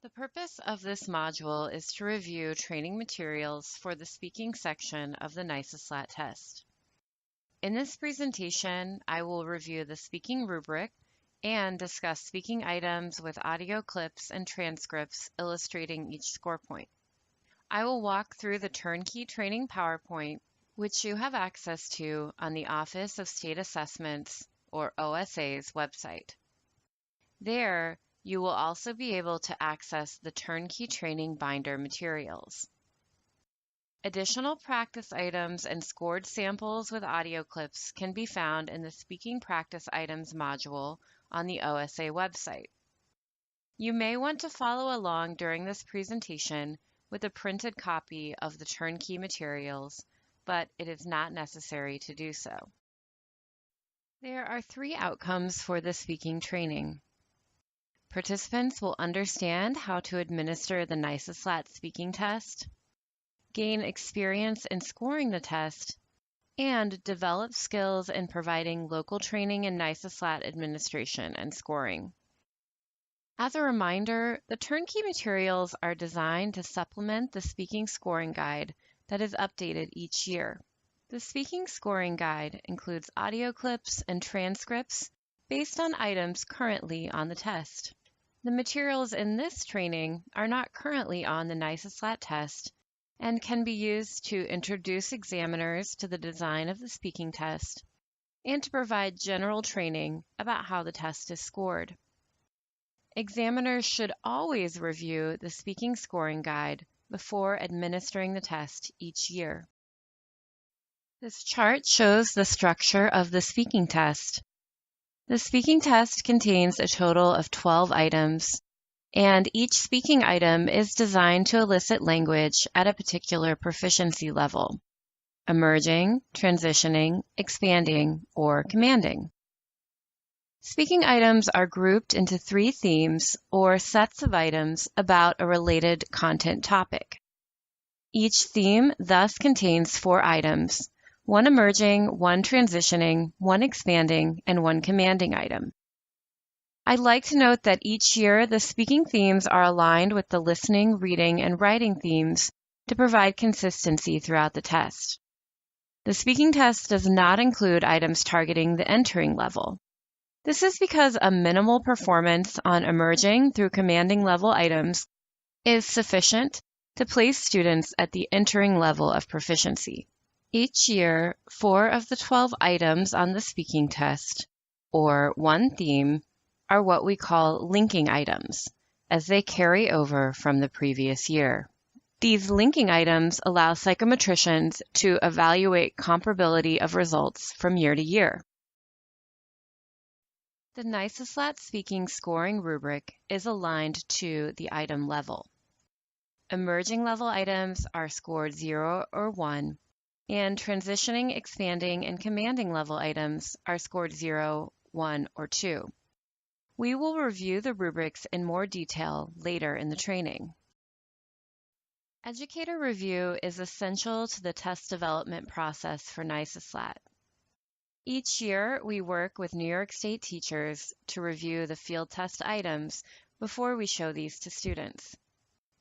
The purpose of this module is to review training materials for the speaking section of the NYSESLAT test. In this presentation, I will review the speaking rubric and discuss speaking items with audio clips and transcripts illustrating each score point. I will walk through the Turnkey training PowerPoint, which you have access to on the Office of State Assessments, or OSA's website. There, you will also be able to access the Turnkey training binder materials. Additional practice items and scored samples with audio clips can be found in the Speaking Practice Items module on the OSA website. You may want to follow along during this presentation with a printed copy of the Turnkey materials, but it is not necessary to do so. There are 3 outcomes for the speaking training. Participants will understand how to administer the NYSESLAT speaking test, gain experience in scoring the test, and develop skills in providing local training in NYSESLAT administration and scoring. As a reminder, the Turnkey materials are designed to supplement the speaking scoring guide that is updated each year. The speaking scoring guide includes audio clips and transcripts based on items currently on the test. The materials in this training are not currently on the NYSESLAT test and can be used to introduce examiners to the design of the speaking test and to provide general training about how the test is scored. Examiners should always review the speaking scoring guide before administering the test each year. This chart shows the structure of the speaking test. The speaking test contains a total of 12 items, and each speaking item is designed to elicit language at a particular proficiency level: emerging, transitioning, expanding, or commanding. Speaking items are grouped into 3 themes or sets of items about a related content topic. Each theme thus contains 4 items: 1 emerging, 1 transitioning, 1 expanding, and 1 commanding item. I'd like to note that each year the speaking themes are aligned with the listening, reading, and writing themes to provide consistency throughout the test. The speaking test does not include items targeting the entering level. This is because a minimal performance on emerging through commanding level items is sufficient to place students at the entering level of proficiency. Each year, 4 of the 12 items on the speaking test, or 1 theme, are what we call linking items, as they carry over from the previous year. These linking items allow psychometricians to evaluate comparability of results from year to year. The NYSESLAT speaking scoring rubric is aligned to the item level. Emerging level items are scored 0 or 1, and transitioning, expanding, and commanding level items are scored 0, 1, or 2. We will review the rubrics in more detail later in the training. Educator review is essential to the test development process for NYSESLAT. Each year, we work with New York State teachers to review the field test items before we show these to students.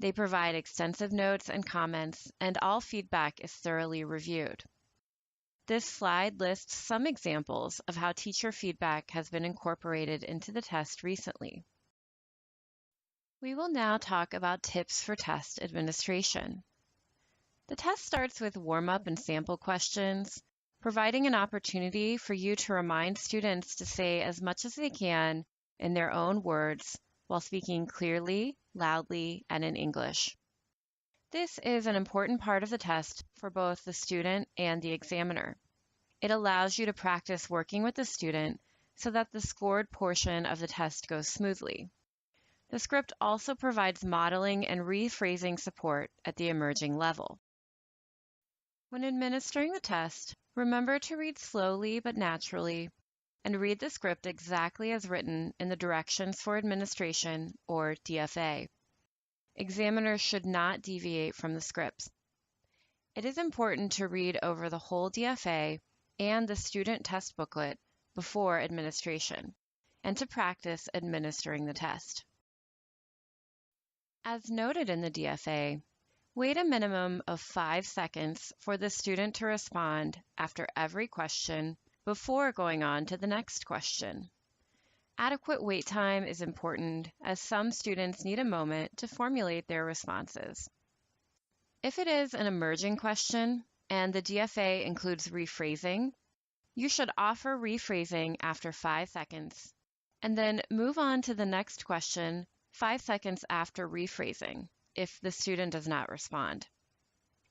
They provide extensive notes and comments, and all feedback is thoroughly reviewed. This slide lists some examples of how teacher feedback has been incorporated into the test recently. We will now talk about tips for test administration. The test starts with warm-up and sample questions, providing an opportunity for you to remind students to say as much as they can in their own words while speaking clearly, loudly, and in English. This is an important part of the test for both the student and the examiner. It allows you to practice working with the student so that the scored portion of the test goes smoothly. The script also provides modeling and rephrasing support at the emerging level. When administering the test, remember to read slowly but naturally and read the script exactly as written in the Directions for Administration, or DFA. Examiners should not deviate from the scripts. It is important to read over the whole DFA and the student test booklet before administration, and to practice administering the test. As noted in the DFA, wait a minimum of 5 seconds for the student to respond after every question before going on to the next question. Adequate wait time is important as some students need a moment to formulate their responses. If it is an emerging question and the DFA includes rephrasing, you should offer rephrasing after 5 seconds and then move on to the next question 5 seconds after rephrasing if the student does not respond.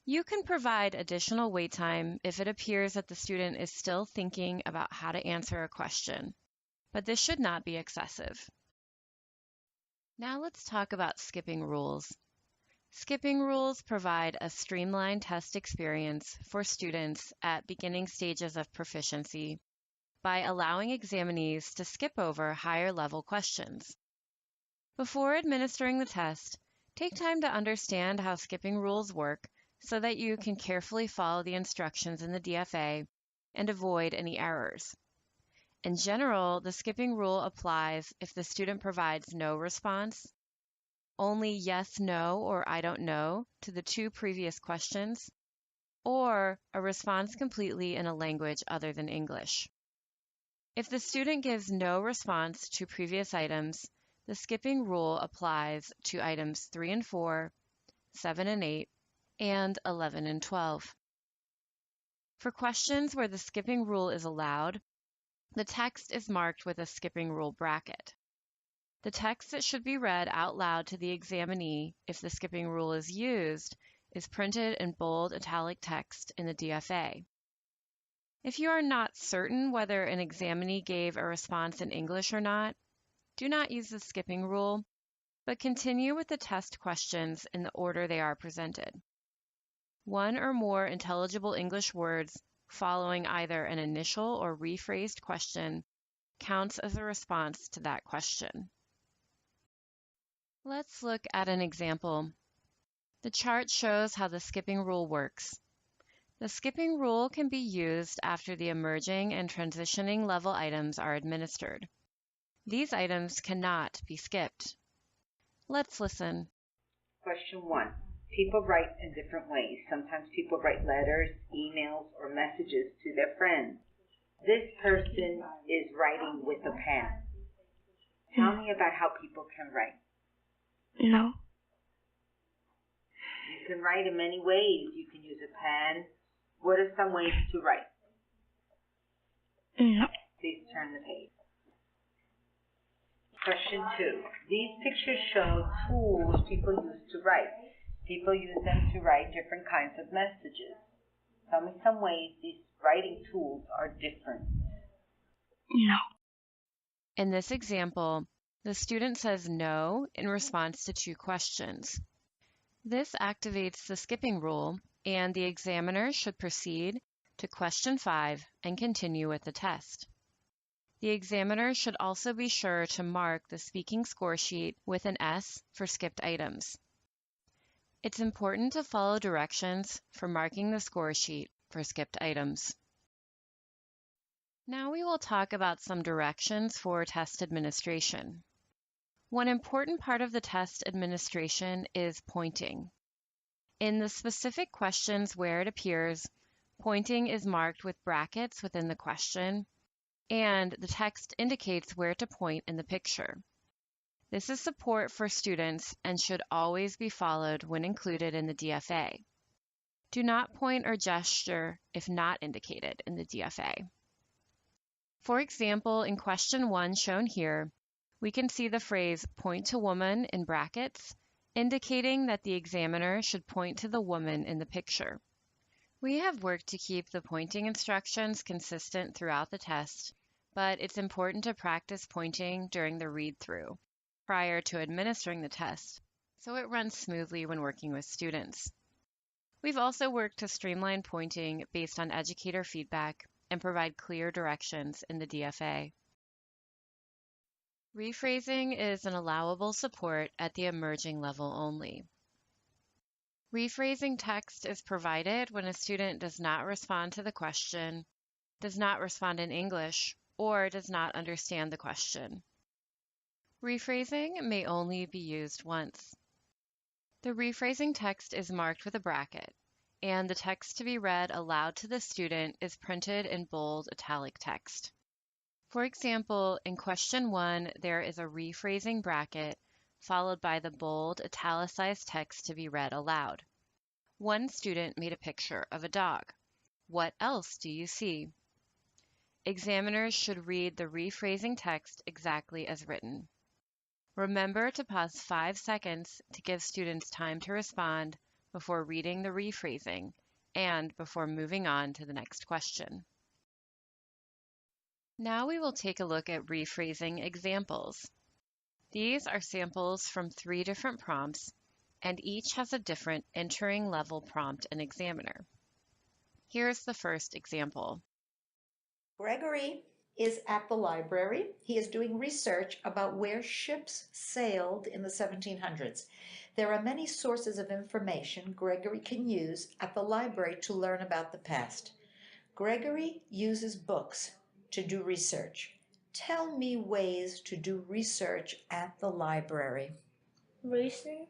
You can provide additional wait time if it appears that the student is still thinking about how to answer a question, but this should not be excessive. Now let's talk about skipping rules. Skipping rules provide a streamlined test experience for students at beginning stages of proficiency by allowing examinees to skip over higher level questions. Before administering the test, take time to understand how skipping rules work so that you can carefully follow the instructions in the DFA and avoid any errors. In general, the skipping rule applies if the student provides no response, only yes, no, or I don't know to the 2 previous questions, or a response completely in a language other than English. If the student gives no response to previous items, the skipping rule applies to items 3 and 4, 7 and 8, and 11 and 12. For questions where the skipping rule is allowed, the text is marked with a skipping rule bracket. The text that should be read out loud to the examinee if the skipping rule is used is printed in bold italic text in the DFA. If you are not certain whether an examinee gave a response in English or not, do not use the skipping rule, but continue with the test questions in the order they are presented. 1 or more intelligible English words following either an initial or rephrased question counts as a response to that question. Let's look at an example. The chart shows how the skipping rule works. The skipping rule can be used after the emerging and transitioning level items are administered. These items cannot be skipped. Let's listen. Question 1. People write in different ways. Sometimes people write letters, emails, or messages to their friends. This person is writing with a pen. Tell me about how people can write. No. You can write in many ways. You can use a pen. What are some ways to write? No. Please turn the page. Question 2. These pictures show tools people use to write. People use them to write different kinds of messages. Tell me some ways these writing tools are different. No. In this example, the student says no in response to 2 questions. This activates the skipping rule, and the examiner should proceed to question 5 and continue with the test. The examiner should also be sure to mark the speaking score sheet with an S for skipped items. It's important to follow directions for marking the score sheet for skipped items. Now we will talk about some directions for test administration. One important part of the test administration is pointing. In the specific questions where it appears, pointing is marked with brackets within the question, and the text indicates where to point in the picture. This is support for students and should always be followed when included in the DFA. Do not point or gesture if not indicated in the DFA. For example, in question 1 shown here, we can see the phrase "point to woman" in brackets, indicating that the examiner should point to the woman in the picture. We have worked to keep the pointing instructions consistent throughout the test, but it's important to practice pointing during the read-through prior to administering the test, so it runs smoothly when working with students. We've also worked to streamline pointing based on educator feedback and provide clear directions in the DFA. Rephrasing is an allowable support at the emerging level only. Rephrasing text is provided when a student does not respond to the question, does not respond in English, or does not understand the question. Rephrasing may only be used once. The rephrasing text is marked with a bracket, and the text to be read aloud to the student is printed in bold italic text. For example, in question 1, there is a rephrasing bracket followed by the bold italicized text to be read aloud. One student made a picture of a dog. What else do you see? Examiners should read the rephrasing text exactly as written. Remember to pause 5 seconds to give students time to respond before reading the rephrasing and before moving on to the next question. Now we will take a look at rephrasing examples. These are samples from 3 different prompts, and each has a different entering level prompt and examiner. Here's the first example. Gregory is at the library. He is doing research about where ships sailed in the 1700s. There are many sources of information Gregory can use at the library to learn about the past. Gregory uses books to do research. Tell me ways to do research at the library. Reason.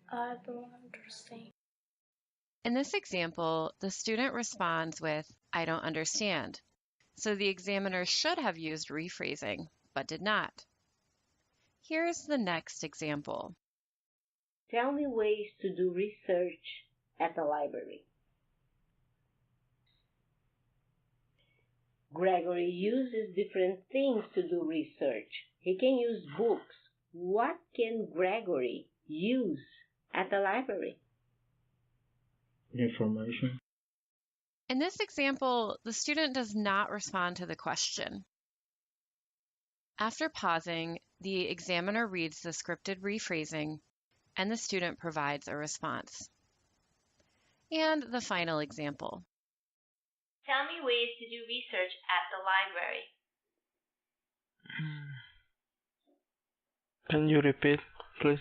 I don't understand. In this example, the student responds with, "I don't understand." So the examiner should have used rephrasing, but did not. Here's the next example. Tell me ways to do research at the library. Gregory uses different things to do research. He can use books. What can Gregory use at the library? Information. In this example, the student does not respond to the question. After pausing, the examiner reads the scripted rephrasing, and the student provides a response. And the final example. Tell me ways to do research at the library. Can you repeat, please?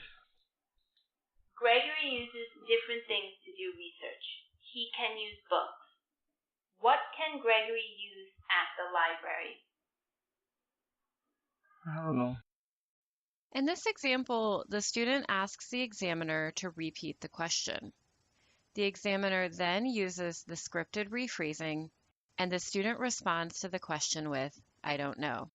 Gregory uses different things to do research. He can use books. What can Gregory use at the library? I don't know. In this example, the student asks the examiner to repeat the question. The examiner then uses the scripted rephrasing, and the student responds to the question with, "I don't know."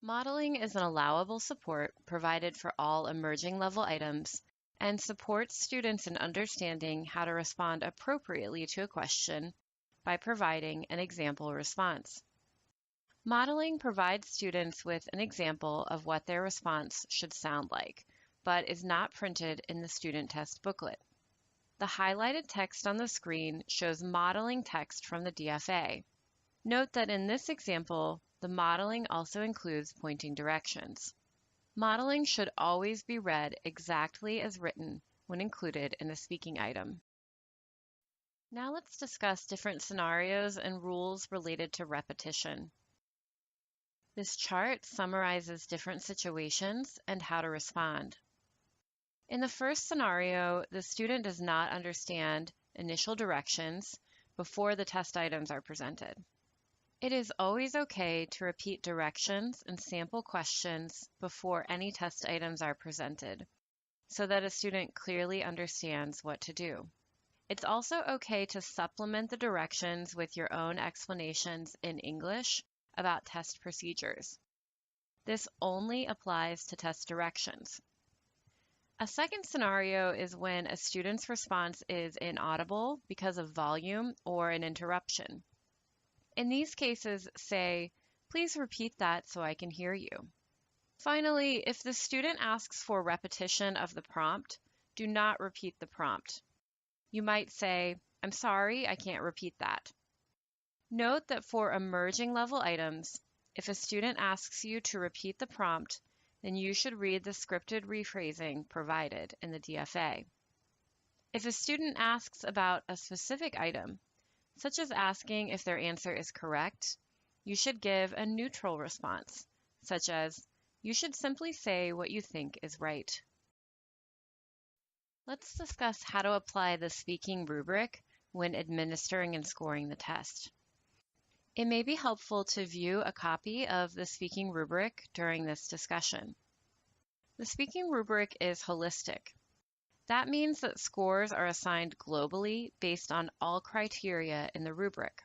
Modeling is an allowable support provided for all emerging level items and supports students in understanding how to respond appropriately to a question by providing an example response. Modeling provides students with an example of what their response should sound like, but is not printed in the student test booklet. The highlighted text on the screen shows modeling text from the DFA. Note that in this example, the modeling also includes pointing directions. Modeling should always be read exactly as written when included in the speaking item. Now let's discuss different scenarios and rules related to repetition. This chart summarizes different situations and how to respond. In the first scenario, the student does not understand initial directions before the test items are presented. It is always okay to repeat directions and sample questions before any test items are presented, so that a student clearly understands what to do. It's also okay to supplement the directions with your own explanations in English about test procedures. This only applies to test directions. A second scenario is when a student's response is inaudible because of volume or an interruption. In these cases, say, "Please repeat that so I can hear you." Finally, if the student asks for repetition of the prompt, do not repeat the prompt. You might say, "I'm sorry, I can't repeat that." Note that for emerging level items, if a student asks you to repeat the prompt, then you should read the scripted rephrasing provided in the DFA. If a student asks about a specific item, such as asking if their answer is correct, you should give a neutral response, such as, "You should simply say what you think is right." Let's discuss how to apply the speaking rubric when administering and scoring the test. It may be helpful to view a copy of the speaking rubric during this discussion. The speaking rubric is holistic. That means that scores are assigned globally based on all criteria in the rubric.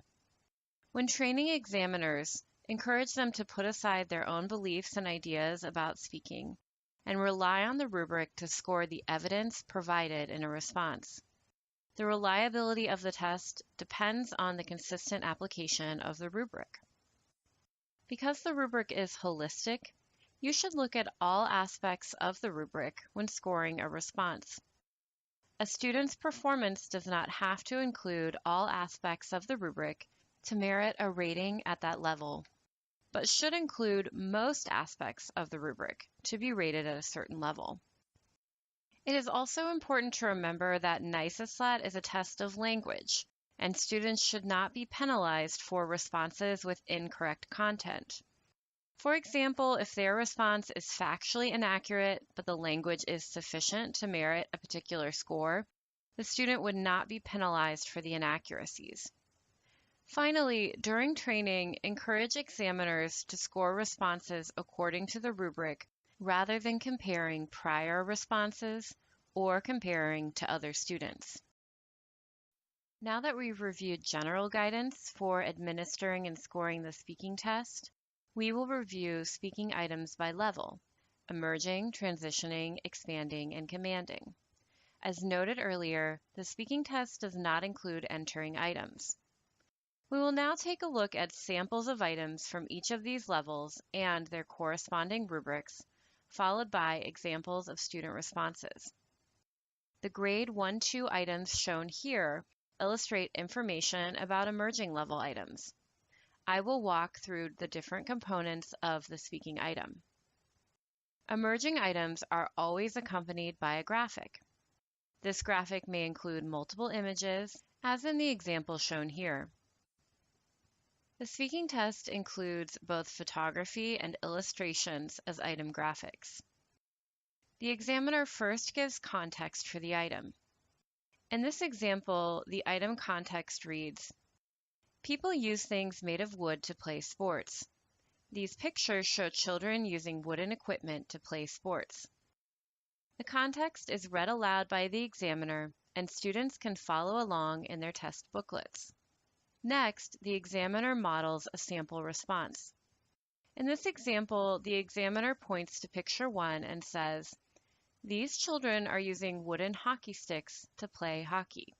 When training examiners, encourage them to put aside their own beliefs and ideas about speaking and rely on the rubric to score the evidence provided in a response. The reliability of the test depends on the consistent application of the rubric. Because the rubric is holistic, you should look at all aspects of the rubric when scoring a response. A student's performance does not have to include all aspects of the rubric to merit a rating at that level, but should include most aspects of the rubric to be rated at a certain level. It is also important to remember that NYSESLAT is a test of language, and students should not be penalized for responses with incorrect content. For example, if their response is factually inaccurate, but the language is sufficient to merit a particular score, the student would not be penalized for the inaccuracies. Finally, during training, encourage examiners to score responses according to the rubric rather than comparing prior responses or comparing to other students. Now that we've reviewed general guidance for administering and scoring the speaking test, we will review speaking items by level: emerging, transitioning, expanding, and commanding. As noted earlier, the speaking test does not include entering items. We will now take a look at samples of items from each of these levels and their corresponding rubrics, followed by examples of student responses. The grade 1-2 items shown here illustrate information about emerging level items. I will walk through the different components of the speaking item. Emerging items are always accompanied by a graphic. This graphic may include multiple images, as in the example shown here. The speaking test includes both photography and illustrations as item graphics. The examiner first gives context for the item. In this example, the item context reads, "People use things made of wood to play sports. These pictures show children using wooden equipment to play sports." The context is read aloud by the examiner, and students can follow along in their test booklets. Next, the examiner models a sample response. In this example, the examiner points to picture 1 and says, "These children are using wooden hockey sticks to play hockey."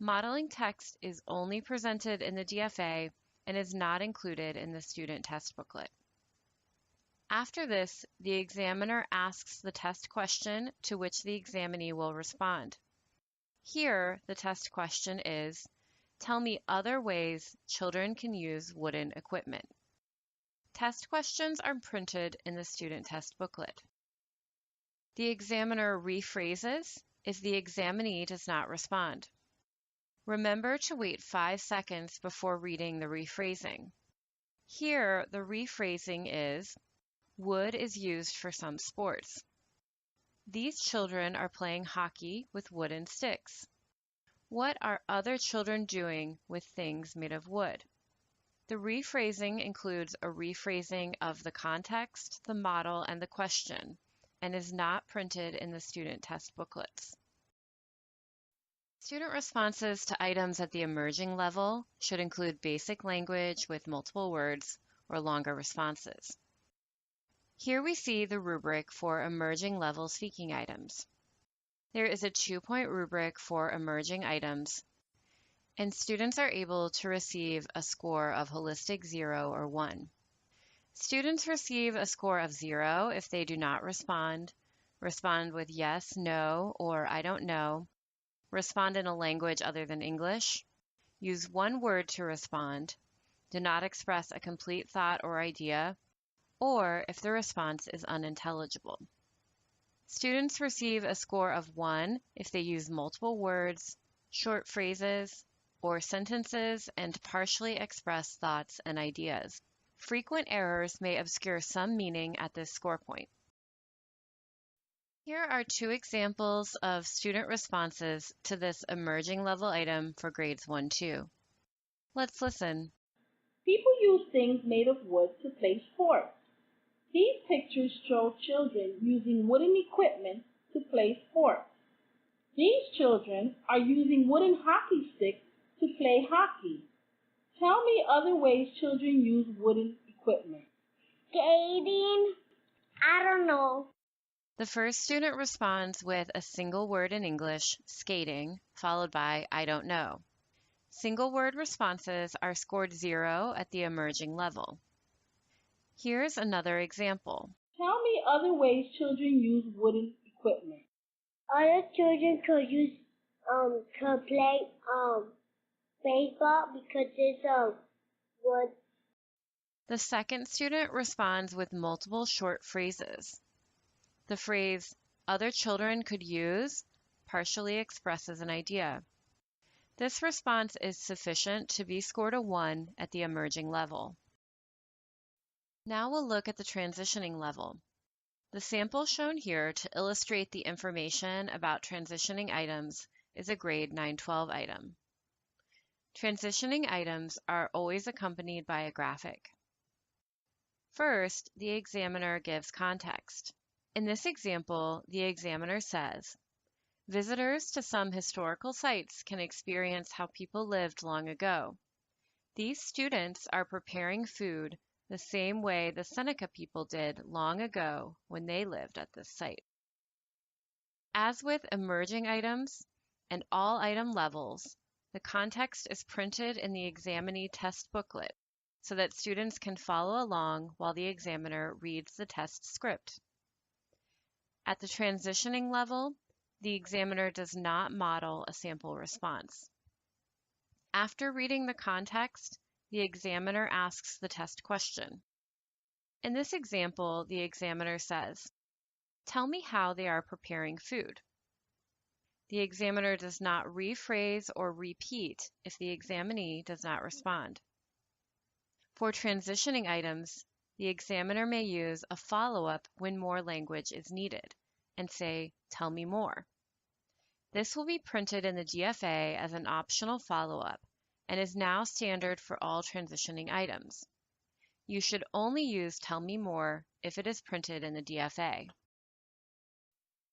Modeling text is only presented in the DFA and is not included in the student test booklet. After this, the examiner asks the test question to which the examinee will respond. Here, the test question is, "Tell me other ways children can use wooden equipment." Test questions are printed in the student test booklet. The examiner rephrases if the examinee does not respond. Remember to wait 5 seconds before reading the rephrasing. Here, the rephrasing is, "Wood is used for some sports. These children are playing hockey with wooden sticks. What are other children doing with things made of wood?" The rephrasing includes a rephrasing of the context, the model, and the question, and is not printed in the student test booklets. Student responses to items at the emerging level should include basic language with multiple words or longer responses. Here we see the rubric for emerging level speaking items. There is a 2-point rubric for emerging items, and students are able to receive a score of holistic 0 or 1. Students receive a score of 0 if they do not respond with yes, no, or I don't know, respond in a language other than English, use one word to respond, do not express a complete thought or idea, or if the response is unintelligible. Students receive a score of 1 if they use multiple words, short phrases, or sentences and partially express thoughts and ideas. Frequent errors may obscure some meaning at this score point. Here are 2 examples of student responses to this emerging level item for grades 1-2. Let's listen. People use things made of wood to play sports. These pictures show children using wooden equipment to play sports. These children are using wooden hockey sticks to play hockey. Tell me other ways children use wooden equipment. Skating? I don't know. The first student responds with a single word in English, skating, followed by I don't know. Single word responses are scored 0 at the emerging level. Here's another example. Tell me other ways children use wooden equipment. Other children could use to play baseball because it's wood. The second student responds with multiple short phrases. The phrase other children could use partially expresses an idea. This response is sufficient to be scored a 1 at the emerging level. Now we'll look at the transitioning level. The sample shown here to illustrate the information about transitioning items is a grade 9-12 item. Transitioning items are always accompanied by a graphic. First, the examiner gives context. In this example, the examiner says, visitors to some historical sites can experience how people lived long ago. These students are preparing food the same way the Seneca people did long ago when they lived at this site. As with emerging items and all item levels, the context is printed in the examinee test booklet so that students can follow along while the examiner reads the test script. At the transitioning level, the examiner does not model a sample response. After reading the context, the examiner asks the test question. In this example, the examiner says, tell me how they are preparing food. The examiner does not rephrase or repeat if the examinee does not respond. For transitioning items, the examiner may use a follow-up when more language is needed and say, tell me more. This will be printed in the DFA as an optional follow-up and is now standard for all transitioning items. You should only use tell me more if it is printed in the DFA.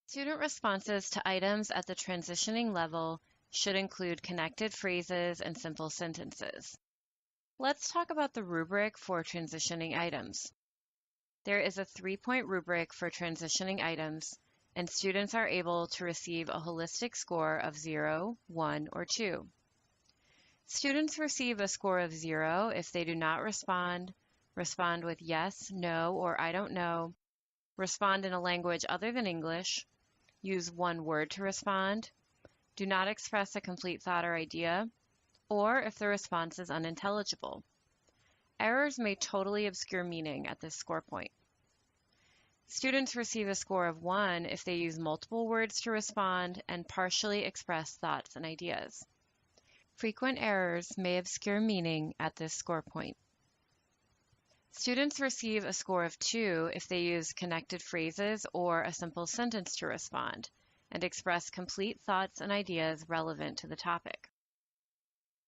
Student responses to items at the transitioning level should include connected phrases and simple sentences. Let's talk about the rubric for transitioning items. There is a 3-point rubric for transitioning items, and students are able to receive a holistic score of 0, 1, or 2. Students receive a score of 0 if they do not respond with yes, no, or I don't know, respond in a language other than English, use one word to respond, do not express a complete thought or idea, or if the response is unintelligible. Errors may totally obscure meaning at this score point. Students receive a score of 1 if they use multiple words to respond and partially express thoughts and ideas. Frequent errors may obscure meaning at this score point. Students receive a score of 2 if they use connected phrases or a simple sentence to respond and express complete thoughts and ideas relevant to the topic.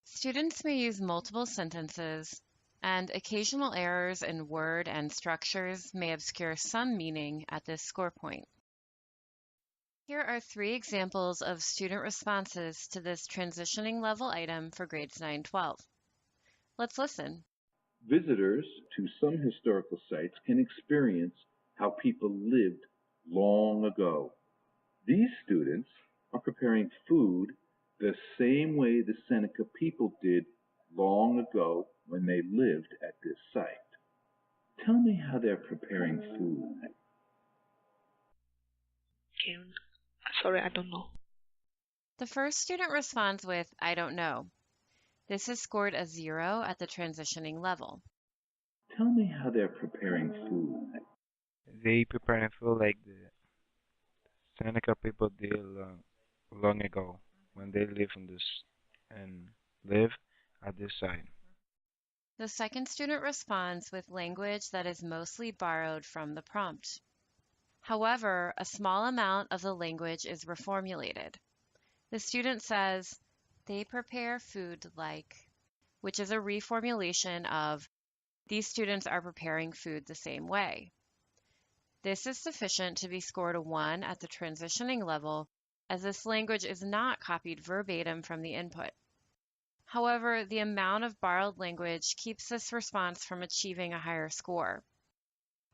Students may use multiple sentences, and occasional errors in word and structures may obscure some meaning at this score point. Here are 3 examples of student responses to this transitioning level item for grades 9-12. Let's listen. Visitors to some historical sites can experience how people lived long ago. These students are preparing food the same way the Seneca people did long ago when they lived at this site. Tell me how they're preparing food. Sorry, I don't know. The first student responds with, I don't know. This is scored a 0 at the transitioning level. Tell me how they're preparing food. They prepare food like the Seneca people did long ago when they lived in this and live at this site. The second student responds with language that is mostly borrowed from the prompt. However, a small amount of the language is reformulated. The student says, they prepare food like. which is a reformulation of these students are preparing food the same way. This is sufficient to be scored a 1 at the transitioning level, as this language is not copied verbatim from the input. However, the amount of borrowed language keeps this response from achieving a higher score.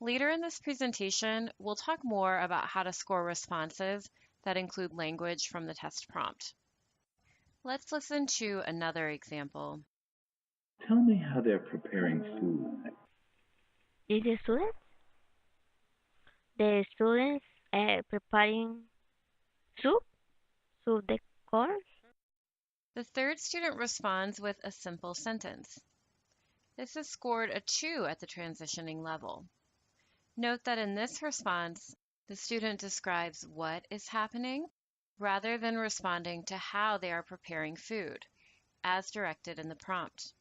Later in this presentation, we'll talk more about how to score responses that include language from the test prompt. Let's listen to another example. Tell me how they're preparing food. Is the students? The students are preparing soup? Soup de corn? The third student responds with a simple sentence. This is scored a 2 at the transitioning level. Note that in this response, the student describes what is happening rather than responding to how they are preparing food, as directed in the prompt.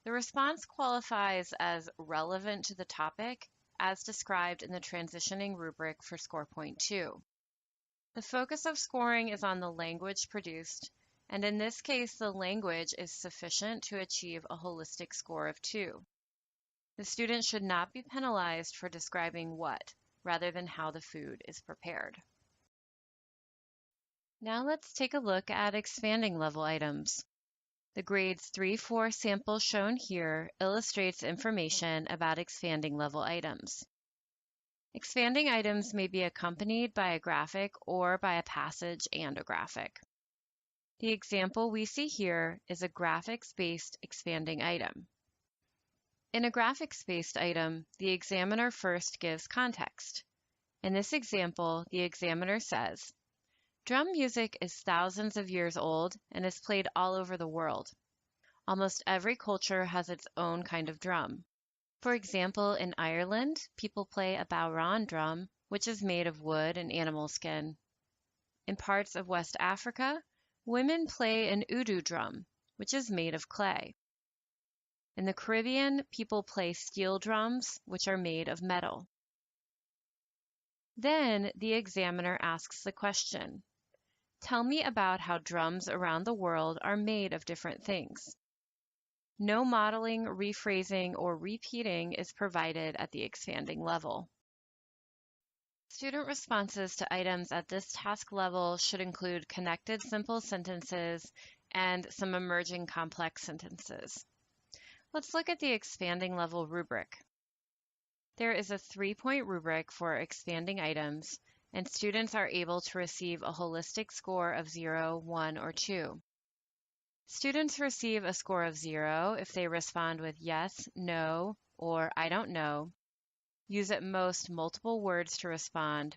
The response qualifies as relevant to the topic as described in the transitioning rubric for score point 2. The focus of scoring is on the language produced, and in this case, the language is sufficient to achieve a holistic score of 2. The student should not be penalized for describing what, rather than how the food is prepared. Now let's take a look at expanding level items. The grades 3-4 sample shown here illustrates information about expanding level items. Expanding items may be accompanied by a graphic or by a passage and a graphic. The example we see here is a graphics-based expanding item. In a graphics-based item, the examiner first gives context. In this example, the examiner says, "Drum music is thousands of years old and is played all over the world. Almost every culture has its own kind of drum. For example, in Ireland, people play a bowran drum, which is made of wood and animal skin. In parts of West Africa, women play an udu drum, which is made of clay. In the Caribbean, people play steel drums, which are made of metal." Then the examiner asks the question, "Tell me about how drums around the world are made of different things." No modeling, rephrasing, or repeating is provided at the expanding level. Student responses to items at this task level should include connected simple sentences and some emerging complex sentences. Let's look at the expanding level rubric. There is a 3-point rubric for expanding items, and students are able to receive a holistic score of 0, 1, or 2. Students receive a score of 0 if they respond with yes, no, or I don't know, use at most multiple words to respond,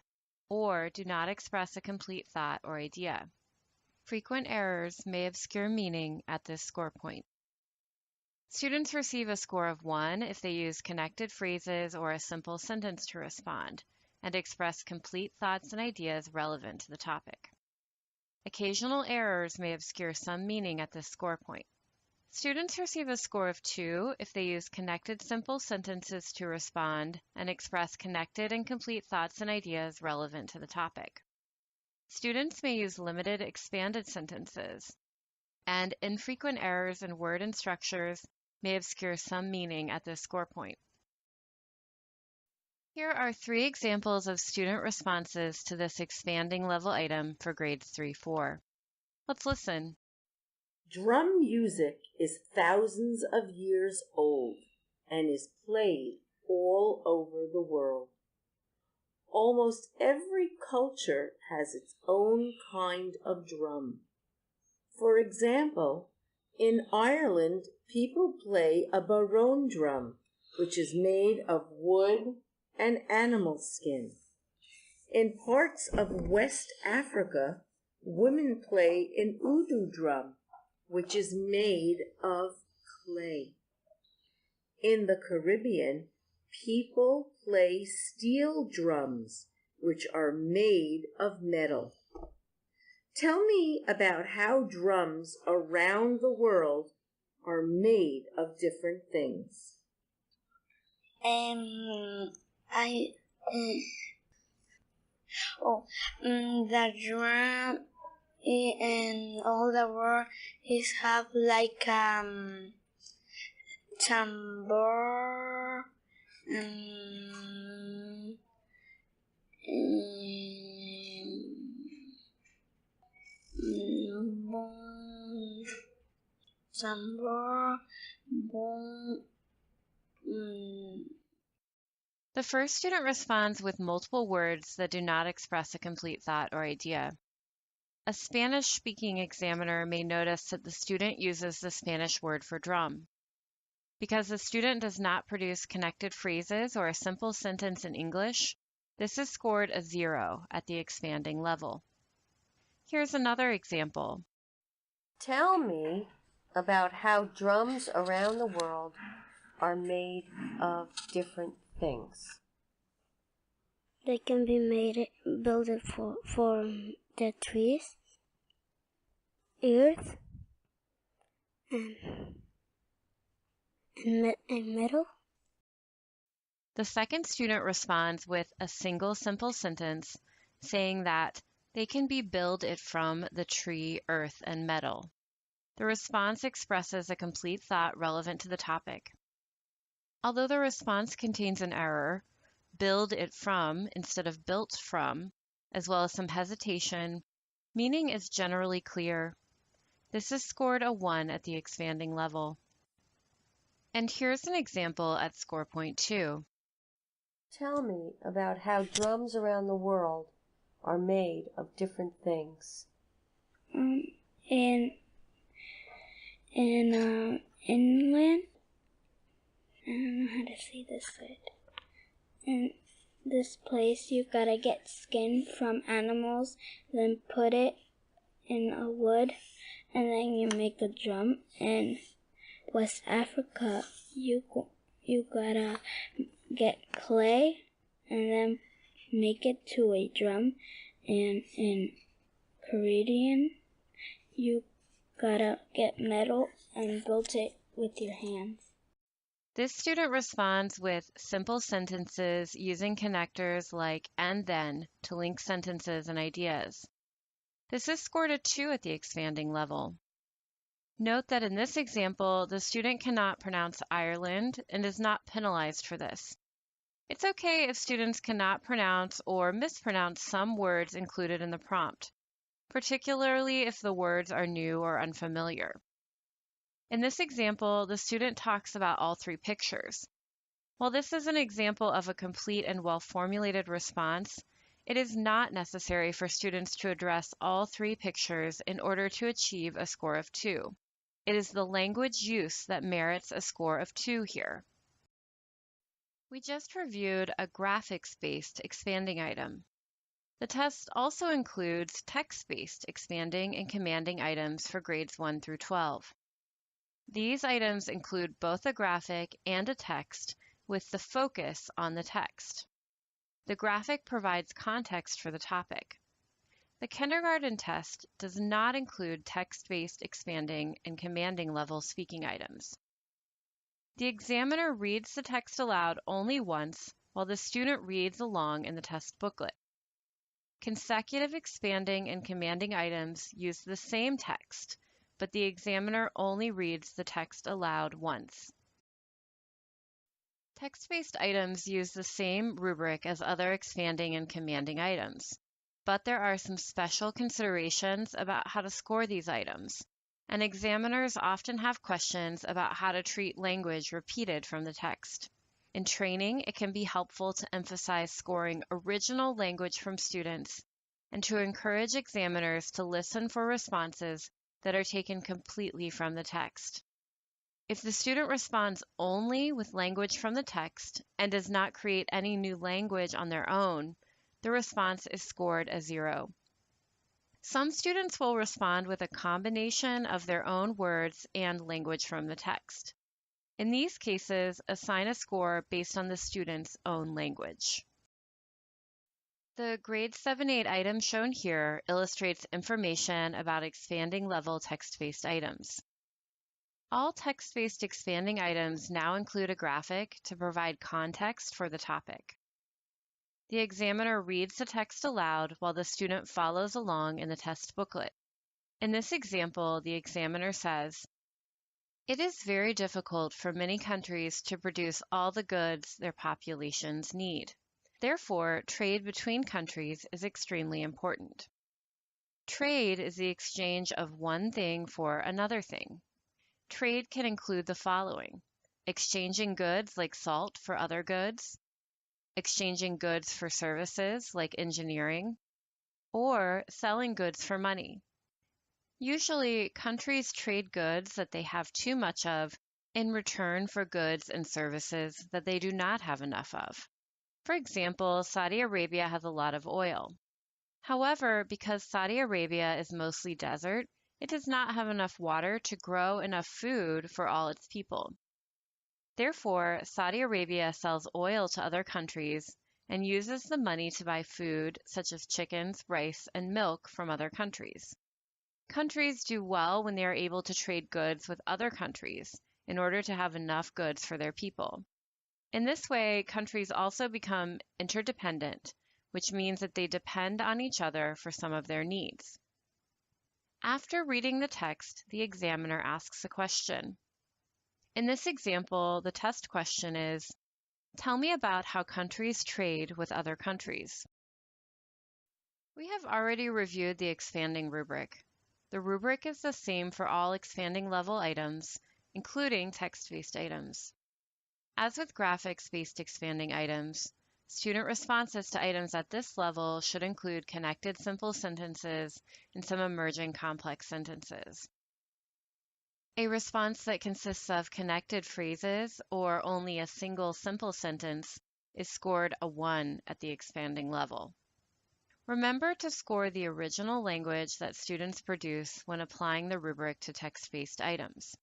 or do not express a complete thought or idea. Frequent errors may obscure meaning at this score point. Students receive a score of 1 if they use connected phrases or a simple sentence to respond, and express complete thoughts and ideas relevant to the topic. Occasional errors may obscure some meaning at this score point. Students receive a score of 2 if they use connected simple sentences to respond and express connected and complete thoughts and ideas relevant to the topic. Students may use limited expanded sentences, and infrequent errors in word and structures may obscure some meaning at this score point. Here are 3 examples of student responses to this expanding level item for grades 3-4. Let's listen. Drum music is thousands of years old and is played all over the world. Almost every culture has its own kind of drum. For example, in Ireland, people play a barone drum, which is made of wood and animal skin. In parts of West Africa, women play an udu drum, which is made of clay. In the Caribbean, people play steel drums, which are made of metal. Tell me about how drums around the world are made of different things. The drum and all the word is have like tambor and bong, tambor, bong. The first student responds with multiple words that do not express a complete thought or idea. A Spanish-speaking examiner may notice that the student uses the Spanish word for drum. Because the student does not produce connected phrases or a simple sentence in English, this is scored a 0 at the expanding level. Here's another example. Tell me about how drums around the world are made of different things. They can be built for the trees, earth, and metal. The second student responds with a single simple sentence saying that they can be builded from the tree, earth, and metal. The response expresses a complete thought relevant to the topic. Although the response contains an error, build it from instead of built from, as well as some hesitation, meaning is generally clear. This is scored a 1 at the expanding level. And here's an example at score point 2. Tell me about how drums around the world are made of different things. In England, I don't know how to say this word. In this place, you gotta get skin from animals, then put it in a wood, and then you make a drum. In West Africa, you gotta get clay and then make it to a drum. And in Caribbean, you gotta get metal and build it with your hands. This student responds with simple sentences using connectors like and then to link sentences and ideas. This is scored a 2 at the expanding level. Note that in this example, the student cannot pronounce Ireland and is not penalized for this. It's okay if students cannot pronounce or mispronounce some words included in the prompt, particularly if the words are new or unfamiliar. In this example, the student talks about all 3 pictures. While this is an example of a complete and well-formulated response, it is not necessary for students to address all 3 pictures in order to achieve a score of 2. It is the language use that merits a score of 2 here. We just reviewed a graphics-based expanding item. The test also includes text-based expanding and commanding items for grades 1 through 12. These items include both a graphic and a text with the focus on the text. The graphic provides context for the topic. The kindergarten test does not include text-based expanding and commanding level speaking items. The examiner reads the text aloud only once while the student reads along in the test booklet. Consecutive expanding and commanding items use the same text, but the examiner only reads the text aloud once. Text-based items use the same rubric as other expanding and commanding items, but there are some special considerations about how to score these items, and examiners often have questions about how to treat language repeated from the text. In training, it can be helpful to emphasize scoring original language from students and to encourage examiners to listen for responses that are taken completely from the text. If the student responds only with language from the text and does not create any new language on their own, the response is scored a 0. Some students will respond with a combination of their own words and language from the text. In these cases, assign a score based on the student's own language. The grade 7-8 item shown here illustrates information about expanding level text-based items. All text-based expanding items now include a graphic to provide context for the topic. The examiner reads the text aloud while the student follows along in the test booklet. In this example, the examiner says, "It is very difficult for many countries to produce all the goods their populations need. Therefore, trade between countries is extremely important." Trade is the exchange of one thing for another thing. Trade can include the following: exchanging goods like salt for other goods, exchanging goods for services like engineering, or selling goods for money. Usually, countries trade goods that they have too much of in return for goods and services that they do not have enough of. For example, Saudi Arabia has a lot of oil. However, because Saudi Arabia is mostly desert, it does not have enough water to grow enough food for all its people. Therefore, Saudi Arabia sells oil to other countries and uses the money to buy food such as chickens, rice, and milk from other countries. Countries do well when they are able to trade goods with other countries in order to have enough goods for their people. In this way, countries also become interdependent, which means that they depend on each other for some of their needs. After reading the text, the examiner asks a question. In this example, the test question is, "Tell me about how countries trade with other countries." We have already reviewed the expanding rubric. The rubric is the same for all expanding level items, including text-based items. As with graphics-based expanding items, student responses to items at this level should include connected simple sentences and some emerging complex sentences. A response that consists of connected phrases or only a single simple sentence is scored a 1 at the expanding level. Remember to score the original language that students produce when applying the rubric to text-based items.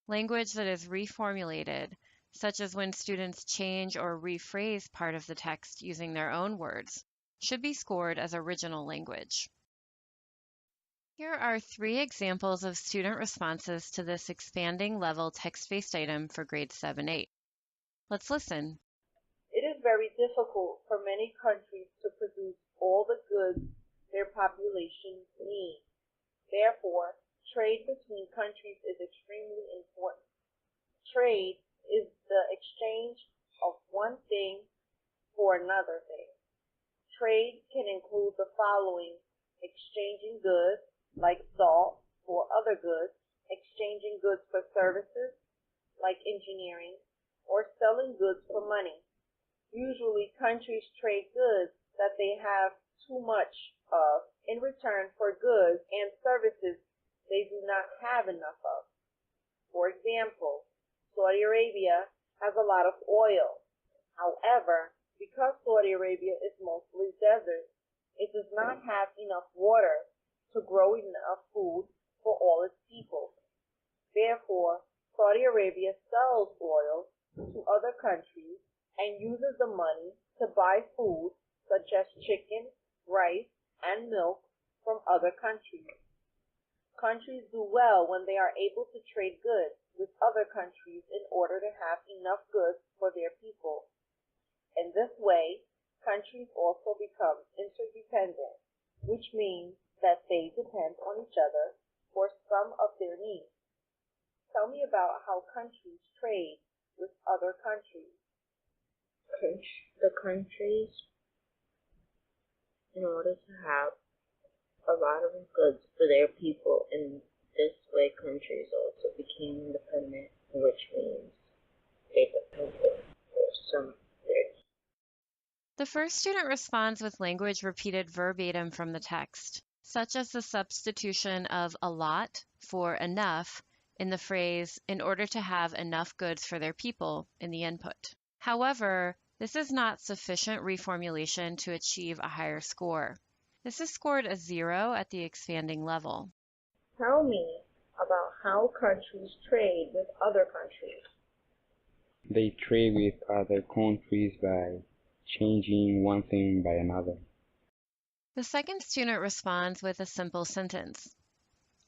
Language that is reformulated, such as when students change or rephrase part of the text using their own words, should be scored as original language. Here are 3 examples of student responses to this expanding level text-based item for grades 7-8. Let's listen. It is very difficult for many countries to produce all the goods their populations need. Therefore, trade between countries is extremely important. Trade is the exchange of one thing for another thing. Trade can include the following: exchanging goods like salt for other goods, exchanging goods for services like engineering, or selling goods for money. Usually, countries trade goods that they have too much of in return for goods and services they do not have enough of. For example, Saudi Arabia has a lot of oil. However, because Saudi Arabia is mostly desert, it does not have enough water to grow enough food for all its people. Therefore, Saudi Arabia sells oil to other countries and uses the money to buy food such as chicken, rice, and milk from other countries. Countries do well when they are able to trade goods with other countries in order to have enough goods for their people. In this way, countries also become interdependent, which means that they depend on each other for some of their needs. Tell me about how countries trade with other countries. The countries, in order to have a lot of goods for their people, in this way countries also became independent, which means they depended for some of their needs. The first student responds with language repeated verbatim from the text, such as the substitution of a lot for enough in the phrase "in order to have enough goods for their people" in the input. However, this is not sufficient reformulation to achieve a higher score. This is scored a 0 at the expanding level. Tell me about how countries trade with other countries. They trade with other countries by changing one thing by another. The second student responds with a simple sentence.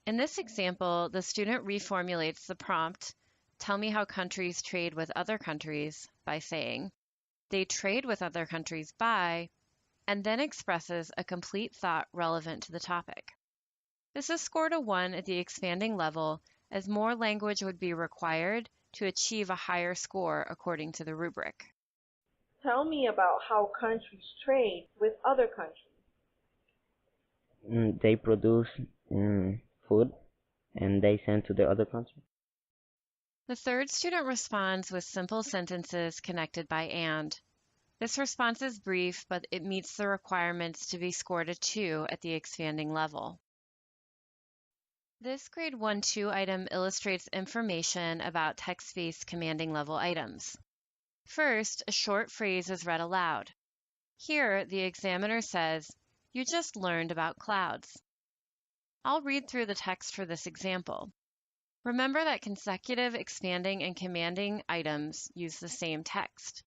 In this example, the student reformulates the prompt, "Tell me how countries trade with other countries," by saying, "They trade with other countries by," and then expresses a complete thought relevant to the topic. This is scored a 1 at the expanding level, as more language would be required to achieve a higher score according to the rubric. Tell me about how countries trade with other countries. They produce food and they send to the other country. The third student responds with simple sentences connected by and. This response is brief, but it meets the requirements to be scored a 2 at the expanding level. This grade 1-2 item illustrates information about text-based commanding level items. First, a short phrase is read aloud. Here, the examiner says, "You just learned about clouds." I'll read through the text for this example. Remember that consecutive expanding and commanding items use the same text.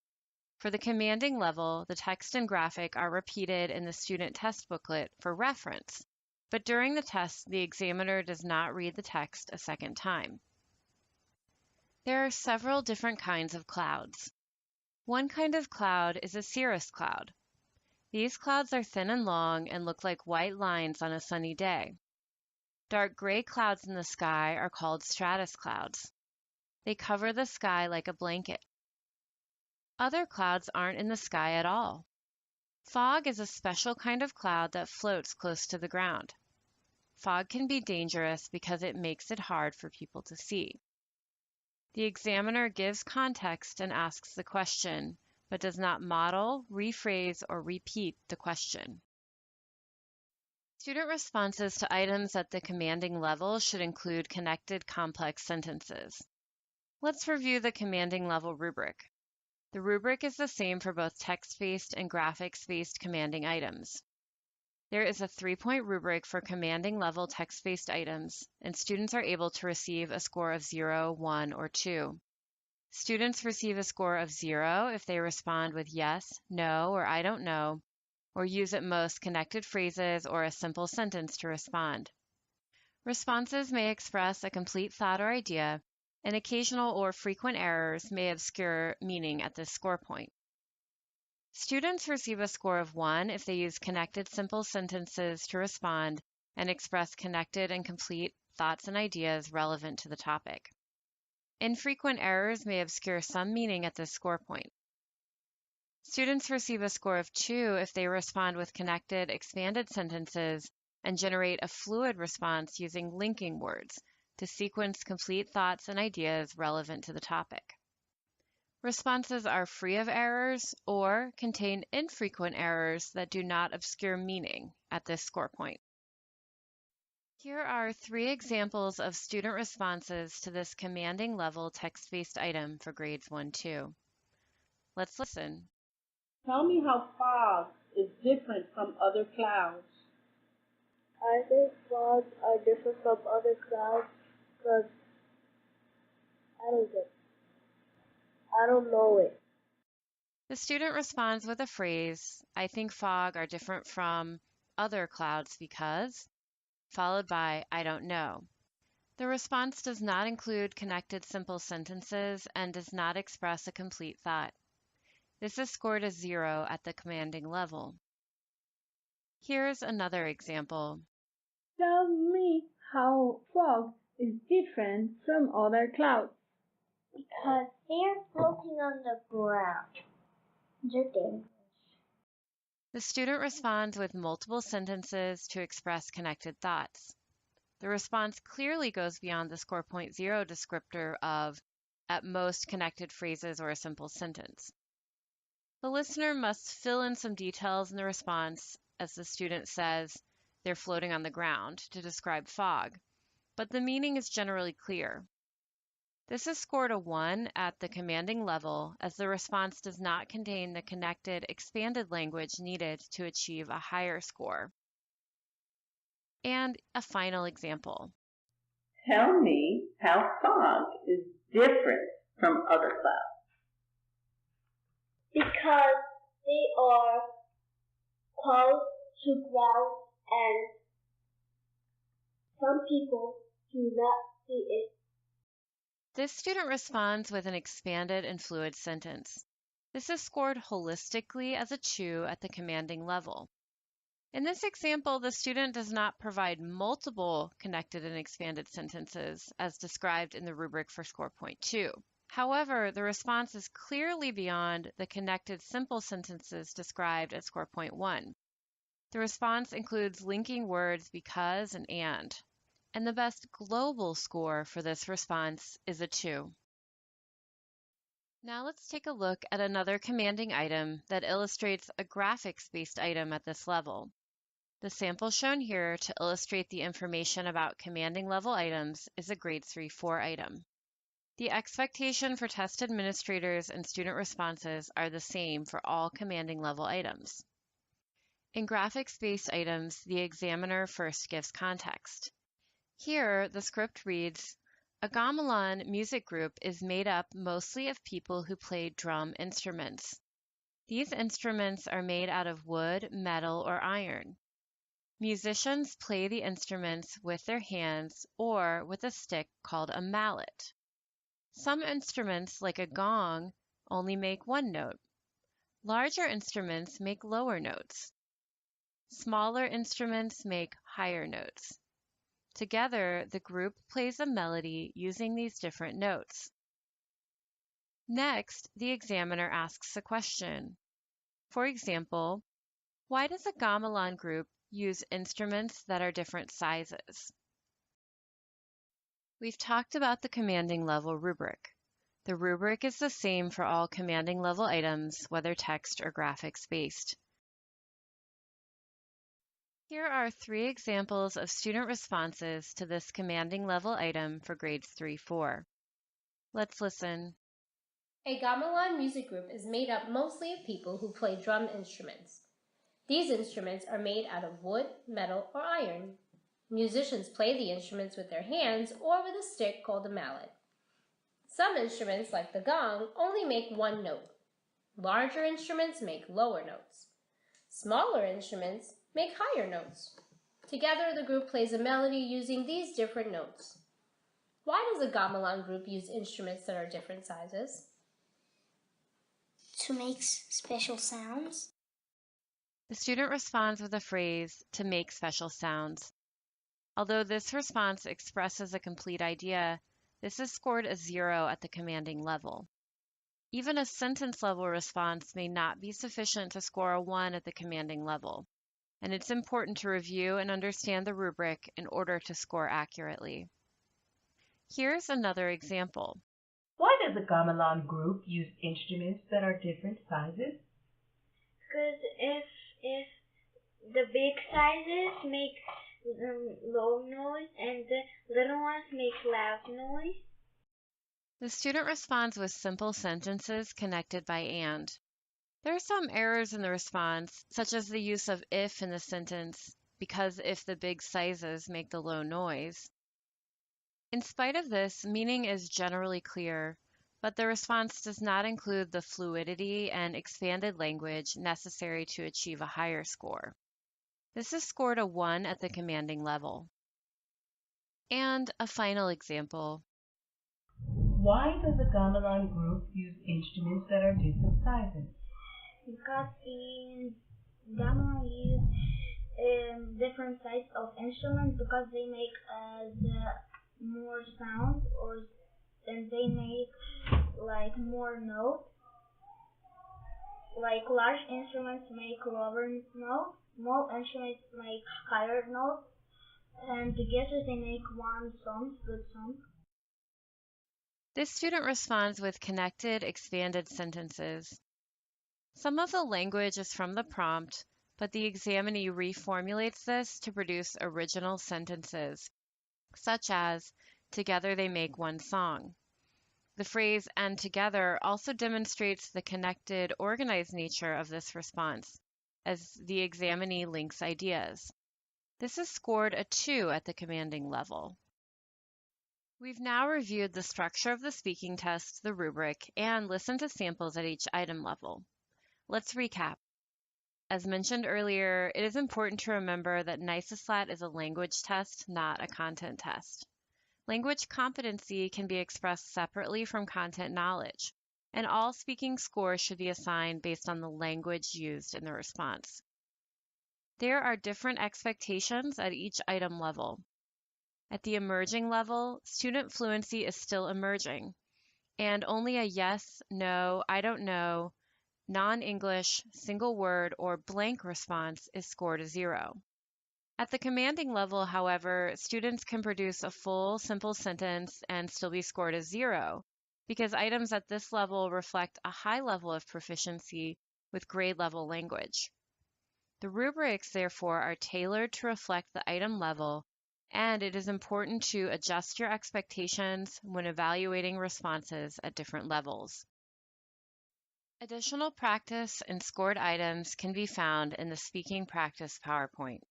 For the commanding level, the text and graphic are repeated in the student test booklet for reference, but during the test, the examiner does not read the text a second time. There are several different kinds of clouds. One kind of cloud is a cirrus cloud. These clouds are thin and long and look like white lines on a sunny day. Dark gray clouds in the sky are called stratus clouds. They cover the sky like a blanket. Other clouds aren't in the sky at all. Fog is a special kind of cloud that floats close to the ground. Fog can be dangerous because it makes it hard for people to see. The examiner gives context and asks the question, but does not model, rephrase, or repeat the question. Student responses to items at the commanding level should include connected complex sentences. Let's review the commanding level rubric. The rubric is the same for both text-based and graphics-based commanding items. There is a 3-point rubric for commanding level text-based items, and students are able to receive a score of 0, 1, or 2. Students receive a score of 0 if they respond with yes, no, or I don't know, or use at most connected phrases or a simple sentence to respond. Responses may express a complete thought or idea, and occasional or frequent errors may obscure meaning at this score point. Students receive a score of 1 if they use connected simple sentences to respond and express connected and complete thoughts and ideas relevant to the topic. Infrequent errors may obscure some meaning at this score point. Students receive a score of 2 if they respond with connected, expanded sentences and generate a fluid response using linking words to sequence complete thoughts and ideas relevant to the topic. Responses are free of errors or contain infrequent errors that do not obscure meaning at this score point. Here are 3 examples of student responses to this commanding level text-based item for grades 1-2. Let's listen. Tell me how fog is different from other clouds. I think fogs are different from other clouds because I don't know it. The student responds with a phrase, "I think fog are different from other clouds because," followed by "I don't know." The response does not include connected simple sentences and does not express a complete thought. This is scored a 0 at the commanding level. Here's another example. Tell me how fog is different from other clouds. Because they're floating on the ground. They're dangerous. The student responds with multiple sentences to express connected thoughts. The response clearly goes beyond the score point 0 descriptor of, at most, connected phrases or a simple sentence. The listener must fill in some details in the response, as the student says, "They're floating on the ground," to describe fog, but the meaning is generally clear. This is scored a 1 at the commanding level, as the response does not contain the connected, expanded language needed to achieve a higher score. And a final example. Tell me how fog is different from other clouds. Because they are close to ground and some people do not see it. This student responds with an expanded and fluid sentence. This is scored holistically as a 2 at the commanding level. In this example, the student does not provide multiple connected and expanded sentences as described in the rubric for score point 2. However, the response is clearly beyond the connected simple sentences described at score point 1. The response includes linking words because and the best global score for this response is a 2. Now let's take a look at another commanding item that illustrates a graphics-based item at this level. The sample shown here to illustrate the information about commanding level items is a grade 3-4 item. The expectation for test administrators and student responses are the same for all commanding level items. In graphics-based items, the examiner first gives context. Here, the script reads, "A gamelan music group is made up mostly of people who play drum instruments. These instruments are made out of wood, metal, or iron. Musicians play the instruments with their hands or with a stick called a mallet. Some instruments, like a gong, only make one note. Larger instruments make lower notes. Smaller instruments make higher notes. Together, the group plays a melody using these different notes." Next, the examiner asks a question. For example, why does a gamelan group use instruments that are different sizes? We've talked about the commanding level rubric. The rubric is the same for all commanding level items, whether text or graphics based. Here are 3 examples of student responses to this commanding level item for grades 3-4. Let's listen. A gamelan music group is made up mostly of people who play drum instruments. These instruments are made out of wood, metal, or iron. Musicians play the instruments with their hands or with a stick called a mallet. Some instruments, like the gong, only make one note. Larger instruments make lower notes. Smaller instruments make higher notes. Together, the group plays a melody using these different notes. Why does a gamelan group use instruments that are different sizes? To make special sounds. The student responds with a phrase, "to make special sounds." Although this response expresses a complete idea, this is scored a 0 at the commanding level. Even a sentence level response may not be sufficient to score a 1 at the commanding level, and it's important to review and understand the rubric in order to score accurately. Here's another example. Why does a gamelan group use instruments that are different sizes? Because if the big sizes make low noise and the little ones make loud noise. The student responds with simple sentences connected by and. There are some errors in the response, such as the use of if in the sentence, because if the big sizes make the low noise. In spite of this, meaning is generally clear, but the response does not include the fluidity and expanded language necessary to achieve a higher score. This is scored a 1 at the commanding level. And a final example. Why does a gamelan group use instruments that are different sizes? Because in gamelan use different sizes of instruments because they make more sound and they make like more notes. Like large instruments make lower notes, small instruments make higher notes, and together they make one song, good song. This student responds with connected, expanded sentences. Some of the language is from the prompt, but the examinee reformulates this to produce original sentences, such as, "Together they make one song." The phrase "and together" also demonstrates the connected, organized nature of this response, as the examinee links ideas. This is scored a 2 at the commanding level. We've now reviewed the structure of the speaking test, the rubric, and listened to samples at each item level. Let's recap. As mentioned earlier, it is important to remember that NYSESLAT is a language test, not a content test. Language competency can be expressed separately from content knowledge, and all speaking scores should be assigned based on the language used in the response. There are different expectations at each item level. At the emerging level, student fluency is still emerging, and only a yes, no, I don't know, non-English, single word, or blank response is scored a 0. At the commanding level, however, students can produce a full, simple sentence and still be scored a 0, because items at this level reflect a high level of proficiency with grade level language. The rubrics, therefore, are tailored to reflect the item level, and it is important to adjust your expectations when evaluating responses at different levels. Additional practice and scored items can be found in the Speaking Practice PowerPoint.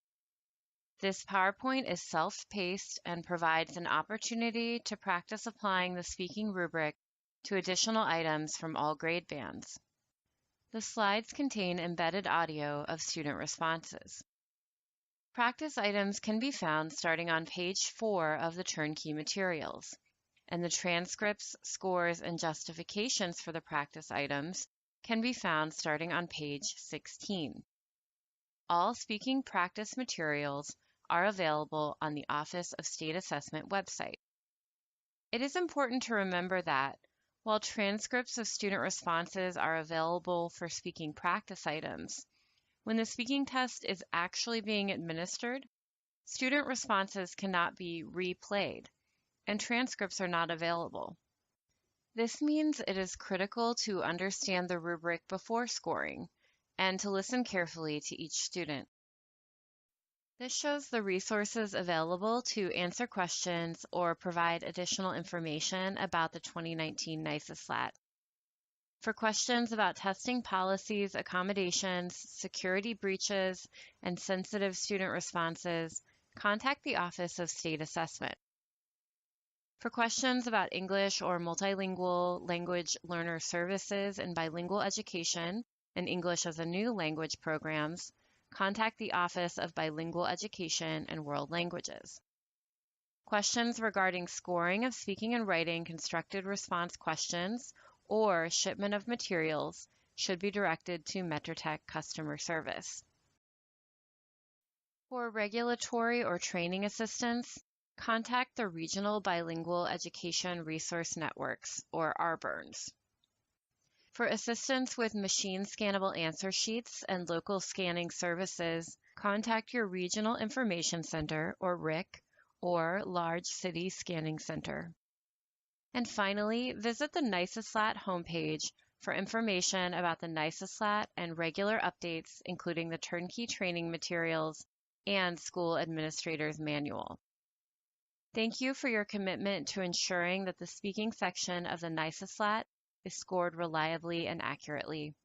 This PowerPoint is self-paced and provides an opportunity to practice applying the speaking rubric to additional items from all grade bands. The slides contain embedded audio of student responses. Practice items can be found starting on page 4 of the Turnkey materials, and the transcripts, scores, and justifications for the practice items can be found starting on page 16. All speaking practice materials are available on the Office of State Assessment website. It is important to remember that, while transcripts of student responses are available for speaking practice items, when the speaking test is actually being administered, student responses cannot be replayed, and transcripts are not available. This means it is critical to understand the rubric before scoring and to listen carefully to each student. This shows the resources available to answer questions or provide additional information about the 2019 NYSESLAT. For questions about testing policies, accommodations, security breaches, and sensitive student responses, contact the Office of State Assessment. For questions about English or multilingual language learner services and bilingual education and English as a new language programs, contact the Office of Bilingual Education and World Languages. Questions regarding scoring of speaking and writing constructed response questions or shipment of materials should be directed to Metrotech Customer Service. For regulatory or training assistance, contact the Regional Bilingual Education Resource Networks, or RBIRNs. For assistance with machine scannable answer sheets and local scanning services, contact your Regional Information Center, or RIC, or Large City Scanning Center. And finally, visit the NYSESLAT homepage for information about the NYSESLAT and regular updates, including the Turnkey training materials and School Administrator's Manual. Thank you for your commitment to ensuring that the speaking section of the NYSESLAT is scored reliably and accurately.